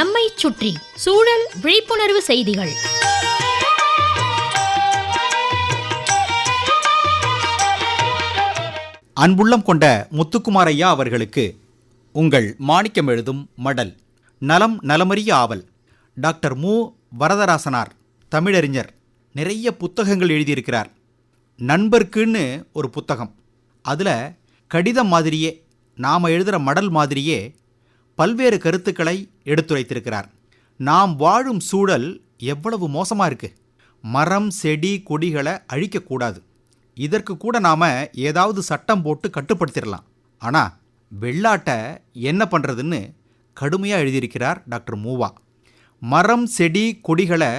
நம்மை சுற்றி சூழல் விழிப்புணர்வு செய்திகள். அன்புள்ளம் கொண்ட முத்துக்குமாரையா அவர்களுக்கு உங்கள் மாணிக்கம் எழுதும் மடல். நலம் நலமறிய ஆவல். டாக்டர் மு. வரதராசனார் தமிழறிஞர் நிறைய புத்தகங்கள் எழுதியிருக்கிறார். நண்பர்க்குன்னு ஒரு புத்தகம், அதில் கடிதம் மாதிரியே நாம் எழுதுகிற மடல் மாதிரியே பல்வேறு கருத்துக்களை எடுத்துரைத்திருக்கிறார். நாம் வாழும் சூழல் எவ்வளவு மோசமாக இருக்குது. மரம் செடி கொடிகளை அழிக்கக்கூடாது. இதற்கு கூட நாம் ஏதாவது சட்டம் போட்டு கட்டுப்படுத்திடலாம். ஆனால் வெள்ளாட்டை என்ன பண்ணுறதுன்னு கடுமையாக எழுதியிருக்கிறார் டாக்டர் மூவா. மரம் செடி கொடிகளை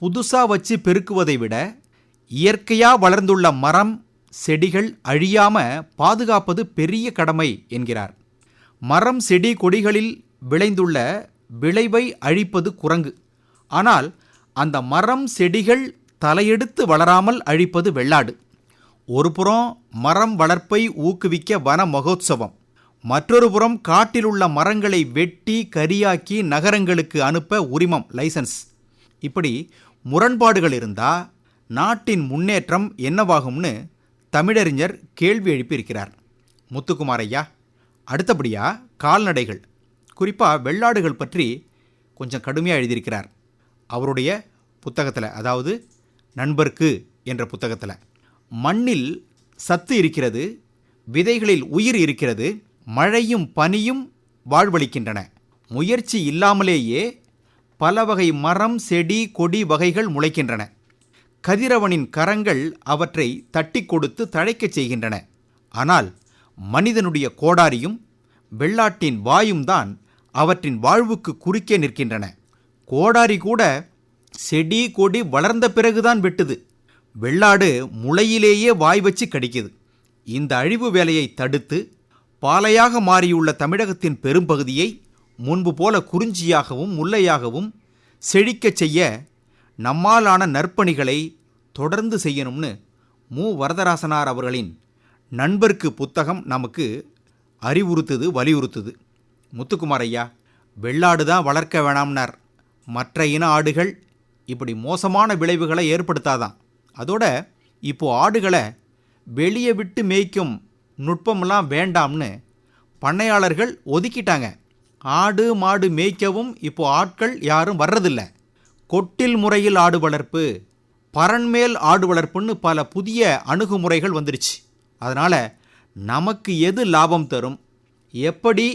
புதுசாக வச்சு பெருக்குவதை விட இயற்கையாக வளர்ந்துள்ள மரம் செடிகள் அழியாமல் பாதுகாப்பது பெரிய கடமை என்கிறார். மரம் செடி கொடிகளில் விளைந்துள்ள விளைவை அழிப்பது குரங்கு. ஆனால் அந்த மரம் செடிகள் தலையெடுத்து வளராமல் அழிப்பது வெள்ளாடு. ஒரு புறம் மரம் வளர்ப்பை ஊக்குவிக்க வன மகோத்சவம், மற்றொரு புறம் காட்டில் உள்ள மரங்களை வெட்டி கரியாக்கி நகரங்களுக்கு அனுப்ப உரிமம், லைசன்ஸ். இப்படி முரண்பாடுகள் இருந்தால் நாட்டின் முன்னேற்றம் என்னவாகும்னு தமிழறிஞர் கேள்வி எழுப்பியிருக்கிறார். முத்துக்குமாரையா அடுத்தபடியாக கால்நடைகள், குறிப்பாக வெள்ளாடுகள் பற்றி கொஞ்சம் கடுமையாக எழுதியிருக்கிறார். அவருடைய புத்தகத்தில், அதாவது நண்பர்க்கு என்ற புத்தகத்தில், மண்ணில் சத்து இருக்கிறது, விதைகளில் உயிர் இருக்கிறது, மழையும் பனியும் வாழ்வளிக்கின்றன. முயற்சி இல்லாமலேயே பல வகை மரம் செடி கொடி வகைகள் முளைக்கின்றன. கதிரவனின் கரங்கள் அவற்றை தட்டி கொடுத்து தழைக்கச் செய்கின்றன. ஆனால் மனிதனுடைய கோடாரியும் வெள்ளாட்டின் வாயும் தான் அவற்றின் வாழ்வுக்கு குறுக்கே நிற்கின்றன. கோடாரி கூட செடி கொடி வளர்ந்த பிறகுதான் வெட்டுது. வெள்ளாடு முளையிலேயே வாய் வச்சு கடிக்குது. இந்த அழிவு வேலையை தடுத்து பாலையாக மாறியுள்ள தமிழகத்தின் பெரும்பகுதியை முன்பு போல குறிஞ்சியாகவும் முல்லையாகவும் செழிக்கச் செய்ய நம்மாலான நற்பணிகளை தொடர்ந்து செய்யணும்னு மு. வரதராசனார் அவர்களின் நண்பர்க்கு புத்தகம் நமக்கு அறிவுறுத்துது, வலியுறுத்துது. முத்துக்குமாரையா வெள்ளாடு தான் வளர்க்க வேணாம்னார். மற்ற இன ஆடுகள் இப்படி மோசமான விளைவுகளை ஏற்படுத்தாதான். அதோட இப்போது ஆடுகளை வெளியே விட்டு மேய்க்கும் நுட்பமெல்லாம் வேண்டாம்னு பண்ணையாளர்கள் ஒதுக்கிட்டாங்க. ஆடு மாடு மேய்க்கவும் இப்போது ஆட்கள் யாரும் வர்றதில்ல. கொட்டில் முறையில் ஆடு வளர்ப்பு, பரண்மேல் ஆடு வளர்ப்புன்னு பல புதிய அணுகுமுறைகள் வந்துருச்சு. அதனால் நமக்கு எது லாபம் தரும், எப்படி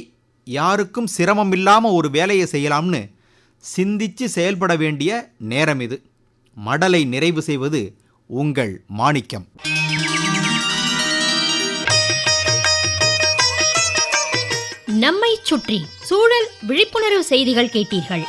யாருக்கும் சிரமம் இல்லாமல் ஒரு வேலையை செய்யலாம்னு சிந்தித்து செயல்பட வேண்டிய நேரம் இது. மடலை நிறைவு செய்வது உங்கள் மாணிக்கம். நம்மை சுற்றி சூழல் விழிப்புணர்வு செய்திகள் கேட்டீர்கள்.